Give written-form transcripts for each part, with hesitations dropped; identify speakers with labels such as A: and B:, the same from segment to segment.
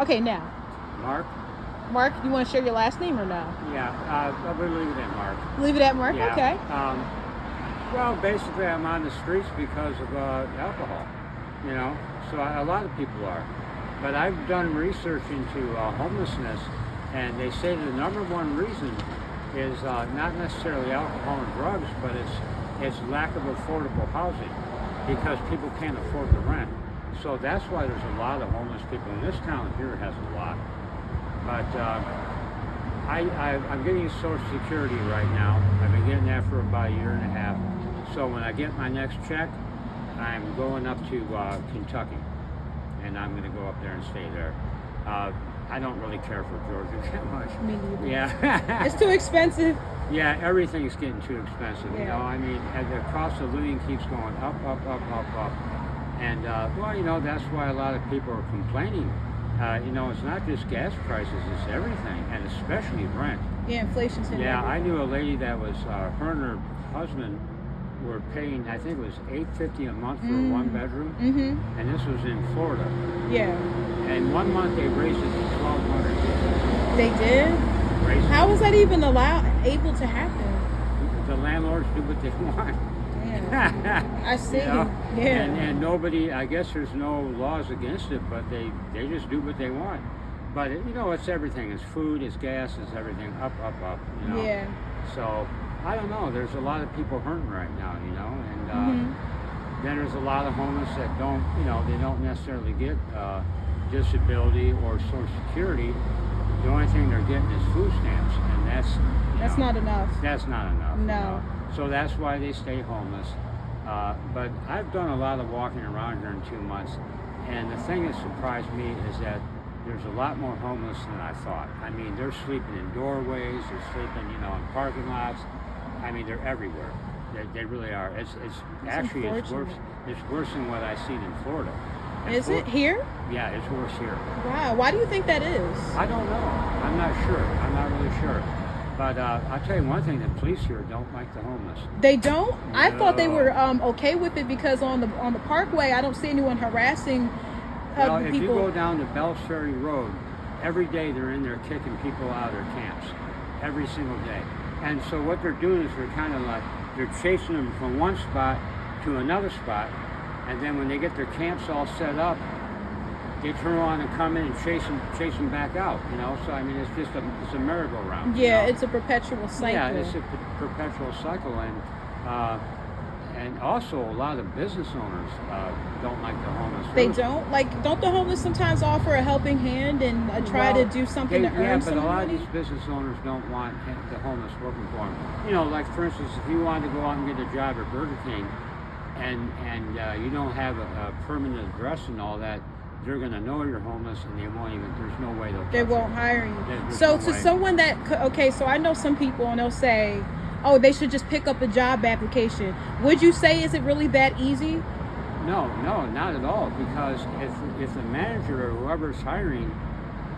A: Okay, now,
B: Mark?
A: Mark, you want to share your last name or no?
B: Yeah, we'll leave it at Mark.
A: Leave it at Mark?
B: Yeah.
A: Okay.
B: Well, basically, I'm on the streets because of alcohol, so a lot of people are. But I've done research into homelessness, and they say the number one reason is not necessarily alcohol and drugs, but it's lack of affordable housing because people can't afford the rent. So that's why there's a lot of homeless people, and this town here has a lot. But I'm getting Social Security right now. I've been getting that for about a year and a half. So when I get my next check, I'm going up to Kentucky, and I'm going to go up there and stay there. I don't really care for Georgia that much.
A: Me neither.
B: Yeah.
A: It's too expensive.
B: Yeah, everything's getting too expensive,
A: Yeah.
B: I mean, and the cost of living keeps going up. And, that's why a lot of people are complaining. It's not just gas prices, it's everything, and especially rent.
A: Yeah, inflation's hitting.
B: Yeah, I
A: everything.
B: knew a lady that was, her and her husband were paying, I think it was $850 a month for a one bedroom, and this was in Florida.
A: Yeah.
B: And 1 month they raised it to $1,200.
A: They did? How was that even able to happen?
B: The landlords do what they want.
A: Yeah. I see. Yeah.
B: And nobody, I guess there's no laws against it, but they just do what they want. But it's everything. It's food, it's gas, it's everything up.
A: Yeah.
B: So I don't know. There's a lot of people hurting right now, and then there's a lot of homeless that don't, they don't necessarily get disability or Social Security. The only thing they're getting is food stamps, and
A: that's not enough.
B: That's not enough.
A: No.
B: So that's why they stay homeless. But I've done a lot of walking around here in 2 months, and the thing that surprised me is that there's a lot more homeless than I thought. I mean, they're sleeping in doorways, they're sleeping, in parking lots. I mean, they're everywhere. They really are. It's actually it's worse than what I've seen in Florida.
A: Is it here?
B: Yeah, it's worse here.
A: Wow. Why do you think that is?
B: I don't know. I'm not sure. I'm not really sure. But I'll tell you one thing: the police here don't like the homeless.
A: They don't? I thought they were okay with it because on the Parkway, I don't see anyone harassing
B: Well,
A: people.
B: if you go down to Bells Ferry Road, every day they're in there kicking people out of their camps, every single day. And so what they're doing is they're kind of like they're chasing them from one spot to another spot, and then when they get their camps all set up, they turn around and come in and chase them back out. So I mean, it's just a merry-go-round.
A: Yeah, it's a perpetual cycle.
B: Yeah, it's a perpetual cycle, and also a lot of business owners don't like the homeless.
A: They don't? Don't the homeless sometimes offer a helping hand and try to do something to earn some money?
B: Yeah, but a lot of these business owners don't want the homeless working for them. Like for instance, if you wanted to go out and get a job at Burger King and you don't have a permanent address and all that, they're going to know you're homeless, and they won't even. There's no way they
A: won't hire you.
B: So
A: to someone that so I know some people, and they'll say, "Oh, they should just pick up a job application." Would you say is it really that easy?
B: No, not at all. Because if the manager or whoever's hiring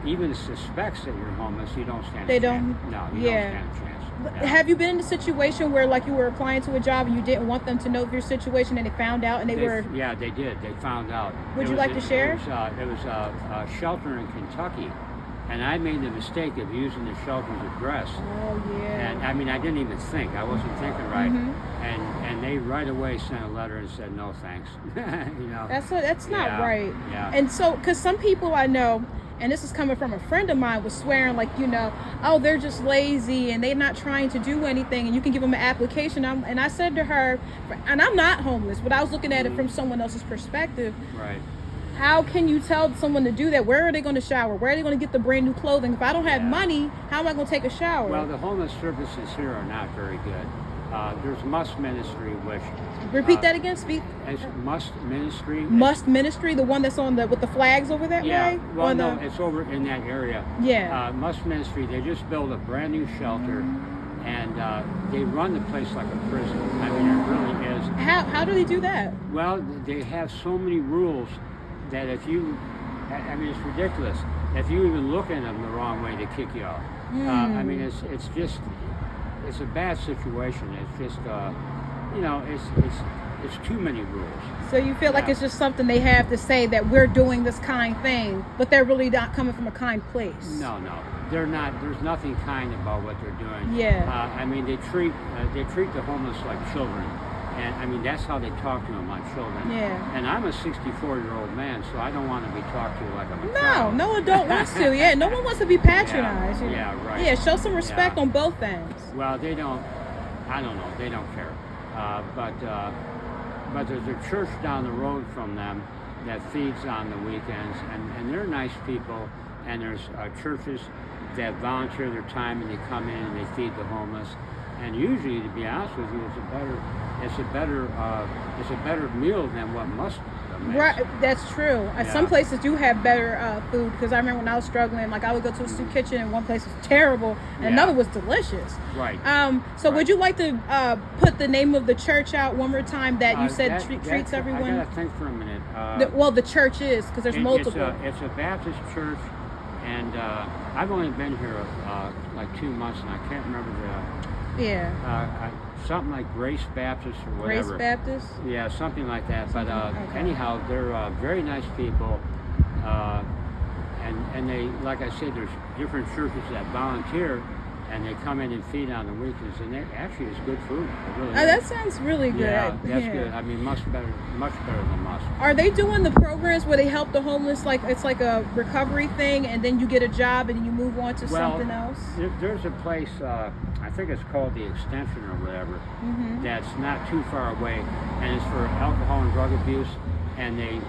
B: even suspects that you're homeless, you don't stand.
A: They
B: a
A: don't.
B: Chance. No, you don't stand a chance. Yeah.
A: Have you been in a situation where you were applying to a job and you didn't want them to know of your situation and they found out and they were?
B: Yeah, they did. They found out.
A: Would you like to share?
B: It was a shelter in Kentucky, and I made the mistake of using the shelter's address.
A: Oh yeah.
B: And I mean, I didn't even think. I wasn't thinking right. And they right away sent a letter and said no thanks.
A: That's not right.
B: Yeah.
A: And so, because some people I know. And this is coming from a friend of mine, was swearing oh, they're just lazy and they're not trying to do anything, and you can give them an application. And I said to her, and I'm not homeless, but I was looking at it from someone else's perspective.
B: Right.
A: How can you tell someone to do that? Where are they going to shower? Where are they going to get the brand new clothing? If I don't have money, how am I going to take a shower?
B: Well, the homeless services here are not very good. There's Must Ministry, which...
A: Repeat that again, speak.
B: It's Must Ministry.
A: Must Ministry, the one that's with the flags over that way?
B: Well, no, it's over in that area.
A: Yeah.
B: Must Ministry, they just built a brand new shelter, and they run the place like a prison. I mean, it really is.
A: How do they do that?
B: Well, they have so many rules that if you... I mean, it's ridiculous. If you even look at them the wrong way, they kick you out. I mean, it's a bad situation. It's just, it's too many rules.
A: So you feel like
B: Yeah.
A: it's just something they have to say that we're doing this kind thing, but they're really not coming from a kind place.
B: No, they're not. There's nothing kind about what they're doing.
A: Yeah.
B: I mean, they treat the homeless like children, and I mean that's how they talk to them, like children.
A: Yeah.
B: And I'm a 64-year-old man, so I don't want to be talked to like I'm a
A: No,
B: child.
A: no adult wants to. Yeah, no one wants to be patronized.
B: Yeah,
A: you know?
B: yeah, right.
A: Yeah, show some respect
B: Yeah.
A: on both ends.
B: Well, they don't. I don't know. They don't care. But there's a church down the road from them that feeds on the weekends, and they're nice people. And there's churches that volunteer their time and they come in and they feed the homeless. And usually, to be honest with you, it's a better meal than what must.
A: Right, that's true. Some places do have better food, because I remember when I was struggling, like I would go to a soup kitchen and one place was terrible and another was delicious.
B: Right.
A: So would you like to put the name of the church out one more time that you said treats everyone?
B: I gotta think for a minute.
A: The church is, because there's multiple.
B: It's a Baptist church, and I've only been here like 2 months, and I can't remember something like Grace Baptist or whatever.
A: Grace Baptist?
B: Yeah, something like that. But anyhow, they're very nice people, and they, like I said, there's different churches that volunteer, and they come in and feed on the weekends, and actually it's good food. It really is.
A: That sounds really good.
B: Yeah, that's good. I mean, much better than must.
A: Are they doing the programs where they help the homeless, like it's like a recovery thing, and then you get a job and then you move on to something else?
B: There's a place, I think it's called the Extension or whatever, that's not too far away, and it's for alcohol and drug abuse, and they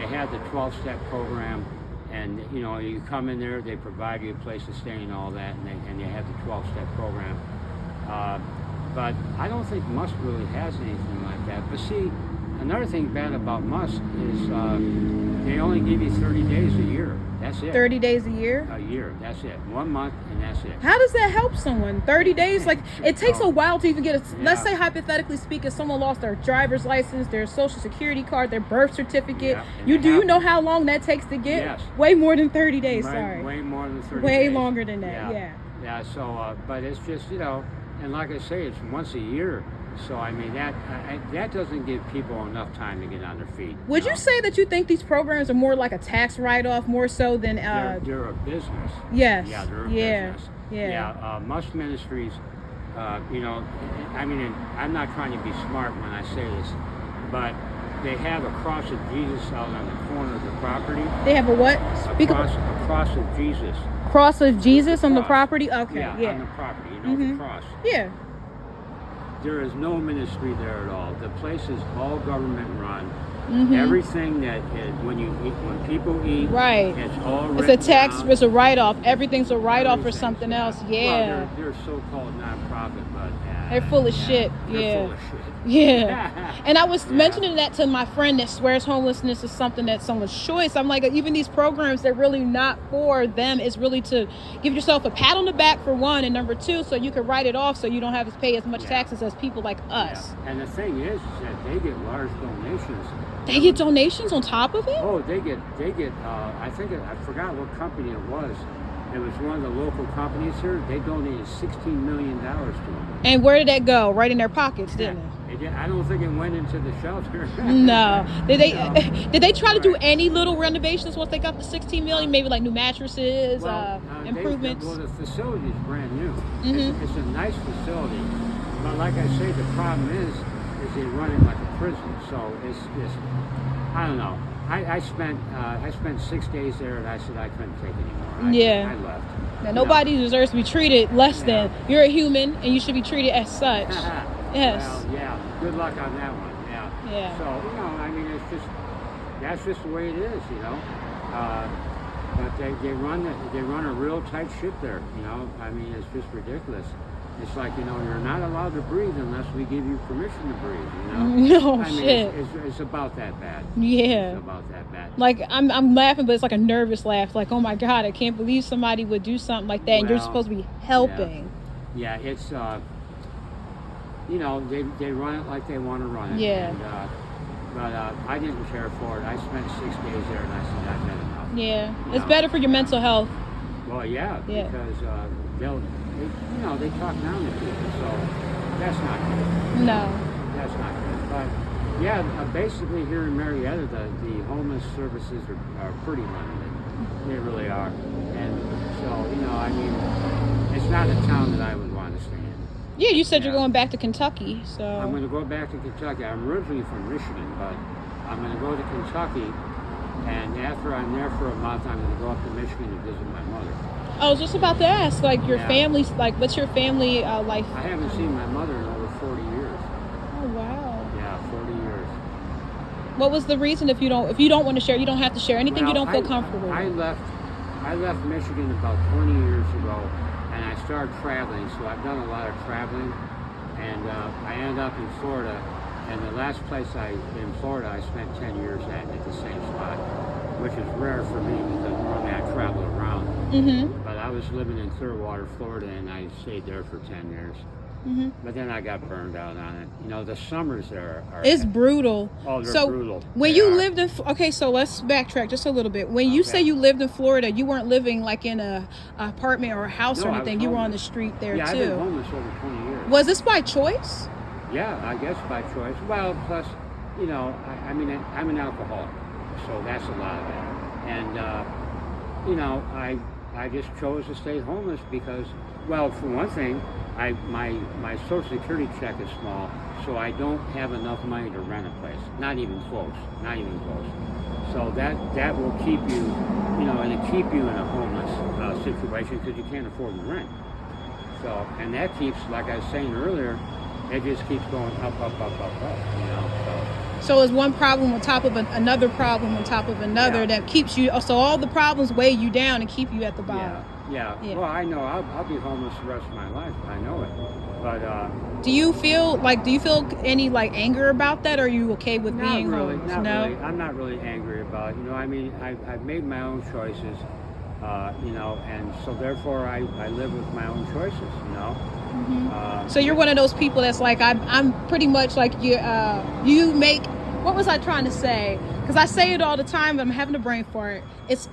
B: have the 12-step program. And you know, you come in there, they provide you a place to stay and all that, and they have the 12-step program. But I don't think Musk really has anything like that. But see, another thing bad about Musk is they only give you 30 days a year. That's it.
A: 30 days a year?
B: A year. That's it. 1 month, and that's it.
A: How does that help someone? 30 days? Like, it takes a while to even get let's say, hypothetically speaking, someone lost their driver's license, their social security card, their birth certificate.
B: Yeah,
A: you know how long that takes to get?
B: Yes.
A: Way more than 30 days,
B: Right,
A: sorry.
B: Way more than 30
A: Way
B: days.
A: longer than that, yeah.
B: Yeah, so, but it's just, you know, and like I say, it's once a year. So, I mean, that doesn't give people enough time to get on their feet.
A: Would you say that you think these programs are more like a tax write-off, more so than...
B: They're a business.
A: Yes.
B: Yeah, they're a business.
A: Yeah.
B: Musk Ministries, you know, I mean, I'm not trying to be smart when I say this, but they have a cross of Jesus out on the corner of the property.
A: They have a what?
B: A cross of Jesus.
A: Cross of Jesus on the property? Okay,
B: yeah. On the property, you know, the cross.
A: Yeah.
B: There is no ministry there at all. The place is all government run. Everything when people eat,
A: right,
B: it's all
A: it's a tax,
B: down.
A: it's a write-off. Everything's a write-off for something else. Yeah.
B: Well, they're so-called nonprofit, but
A: they're full of shit.
B: They're full of shit.
A: Yeah. And I was mentioning that to my friend that swears homelessness is something that's someone's choice. I'm like, even these programs, they're really not for them. It's really to give yourself a pat on the back for one, and number two, so you can write it off so you don't have to pay as much taxes as people like us.
B: Yeah. And the thing is that they get large donations.
A: They get donations on top of it?
B: Oh, they get. I forgot what company it was. It was one of the local companies here. They donated $16 million to them.
A: And where did that go? Right in their pockets, didn't it?
B: I don't think it went into the shelter.
A: No. Did they try to do any little renovations once they got the $16 million? Maybe like new mattresses, improvements?
B: The facility is brand new. It's a nice facility, but like I say, the problem is they run it like a prison. So it's I don't know. I spent 6 days there, and I said I couldn't take it anymore. I left.
A: Now, nobody deserves to be treated less than. You're a human, and you should be treated as such. Yes.
B: Well, yeah. Good luck on that one. Yeah.
A: Yeah.
B: So I mean, that's just the way it is, you know. But they run a real tight ship there, you know. I mean, it's just ridiculous. It's like, you know, you're not allowed to breathe unless we give you permission to breathe, you know?
A: No,
B: I mean,
A: shit.
B: It's about that bad.
A: Yeah.
B: It's about that bad.
A: Like, I'm laughing, but it's like a nervous laugh. Like, oh my God, I can't believe somebody would do something like that, and you're supposed to be helping.
B: Yeah, it's, you know, they run it like they want to run it.
A: Yeah.
B: And, but I didn't care for it. I spent 6 days there, and I said, I've had enough.
A: Yeah. It's better for your mental health.
B: Well, yeah. Because they talk down to people, so that's not good.
A: No.
B: That's not good. Yeah, basically here in Marietta, the homeless services are pretty limited. They really are. And so, I mean, it's not a town that I would want to stay in.
A: Yeah, you said
B: Yeah.
A: you're going back to Kentucky, so.
B: I'm going to go back to Kentucky. I'm originally from Michigan, but I'm going to go to Kentucky, and after I'm there for a month, I'm going to go up to Michigan to visit my mother.
A: I was just about to ask, like, your
B: Yeah.
A: family's, like, what's your family life?
B: I haven't seen my mother in over 40 years.
A: Oh, wow.
B: Yeah, 40 years.
A: What was the reason? If you don't want to share, you don't have to share anything you don't feel comfortable
B: I
A: with.
B: left Michigan about 20 years ago, and I started traveling. So I've done a lot of traveling, and I ended up in Florida. And the last place in Florida, I spent 10 years at the same spot, which is rare for me because normally I travel around.
A: Mm-hmm.
B: But I was living in Clearwater, Florida, and I stayed there for 10 years.
A: Mm-hmm.
B: But then I got burned out on it. The summers there are
A: It's brutal.
B: Oh, they're
A: so
B: brutal.
A: When
B: They
A: you
B: are.
A: lived in, okay, so let's backtrack just a little bit. When you say
B: Okay.
A: you lived in Florida, you weren't living like in a apartment or a house
B: No,
A: or
B: I was
A: anything. You were on the
B: homeless.
A: street there
B: Yeah, I've
A: too.
B: been homeless over 20 years.
A: Was this by choice?
B: Yeah, I guess by choice. Well, plus, I mean, I'm an alcoholic, so that's a lot of it. And, I just chose to stay homeless because, well, for one thing, my Social Security check is small, so I don't have enough money to rent a place. Not even close. Not even close. So that will keep you, and it keep you in a homeless situation because you can't afford the rent. So, and that keeps, like I was saying earlier, it just keeps going up,
A: So it's one problem on top of another problem on top of another
B: Yeah.
A: that keeps you. So all the problems weigh you down and keep you at the bottom.
B: Yeah.
A: Yeah.
B: Well, I know I'll be homeless the rest of my life. I know it. But
A: Do you feel any like anger about that? Or are you okay with
B: not
A: being
B: really.
A: homeless?
B: Not
A: No.
B: really. I'm not really angry about it. I mean, I've made my own choices. And so therefore I live with my own choices.
A: So you're one of those people that's like I'm pretty much like you. You make. What was I trying to say? Because I say it all the time, but I'm having a brain fart. It's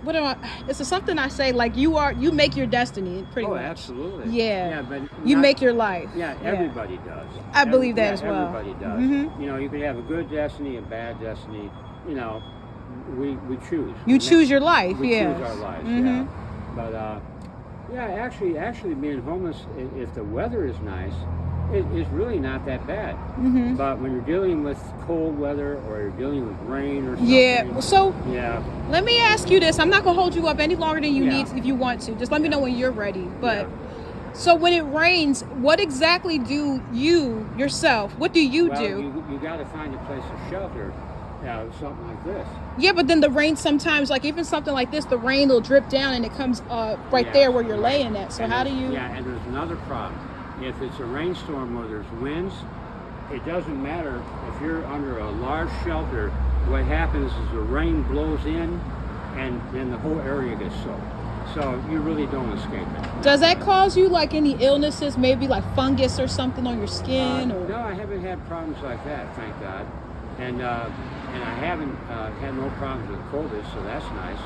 A: something I say like you make your destiny pretty
B: Oh,
A: much.
B: absolutely.
A: Yeah.
B: Yeah, but
A: You
B: not-
A: make your life.
B: Yeah, everybody does.
A: I believe that as well.
B: Everybody does.
A: Mhm.
B: You could have a good destiny, a bad destiny. We choose.
A: You choose your life.
B: We
A: Yeah.
B: choose our lives.
A: Mhm.
B: Yeah. But actually, being homeless, if the weather is nice, it's really not that bad.
A: Mhm.
B: But when you're dealing with cold weather or you're dealing with rain or something,
A: Yeah. So
B: yeah,
A: let me ask you this. I'm not gonna hold you up any longer than you
B: Yeah.
A: need if you want to. Just let me know when you're ready. But
B: Yeah.
A: so when it rains, what exactly do you yourself? What do you
B: well,
A: do?
B: you got to find a place of shelter. Something like this.
A: Yeah, but then the rain sometimes, like even something like this, the rain will drip down and it comes right
B: Yeah.
A: there where you're laying at. So
B: And
A: how do
B: there's-
A: you?
B: Yeah, and there's another problem. If it's a rainstorm where there's winds, it doesn't matter if you're under a large shelter. What happens is the rain blows in, and then the whole area gets soaked. So you really don't escape it.
A: Does that cause you like any illnesses, maybe like fungus or something on your skin? Or
B: No, I haven't had problems like that, thank God. And I haven't had no problems with COVID, so that's nice.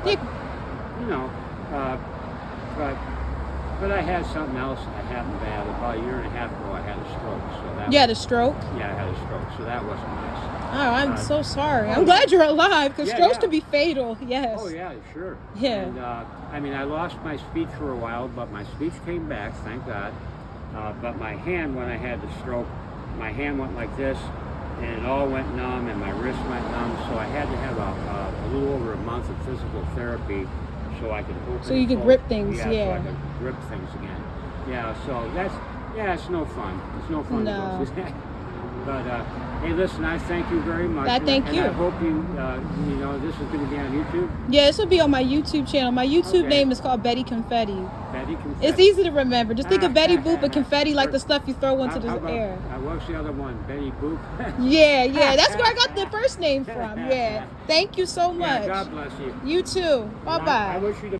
A: Yeah.
B: But I had something else that happened bad. About a year and a half ago, I had a stroke. So that
A: You had a stroke?
B: Yeah, I had a stroke, so that wasn't nice.
A: Oh, I'm
B: Uh,
A: so sorry.
B: oh,
A: I'm glad you're alive because
B: Yeah,
A: strokes
B: yeah.
A: can be fatal. Yes.
B: Oh yeah, sure.
A: Yeah.
B: And I mean, I lost my speech for a while, but my speech came back, thank God. But my hand, when I had the stroke, my hand went like this, and it all went numb, and my wrist went numb. So I had to have a little over a month of physical therapy, so I could open.
A: So you
B: and
A: could
B: close-
A: grip things,
B: So
A: yeah.
B: I could grip things again. Yeah. So it's no fun. It's no fun
A: No.
B: to go through that. But hey, listen, I thank you very much.
A: I thank
B: and
A: you.
B: I hope this is going to be on YouTube.
A: Yeah, this will be on my YouTube channel. My YouTube
B: Okay.
A: name is called Betty Confetti.
B: Betty Confetti.
A: It's easy to remember. Just think of Betty Boop and confetti like the stuff you throw into
B: How
A: the
B: about-
A: air.
B: What's the other one? Betty Boop?
A: Yeah, that's where I got the first name from. Yeah. Thank you so much.
B: Yeah, God bless you.
A: You too. Bye
B: I
A: bye.
B: wish you the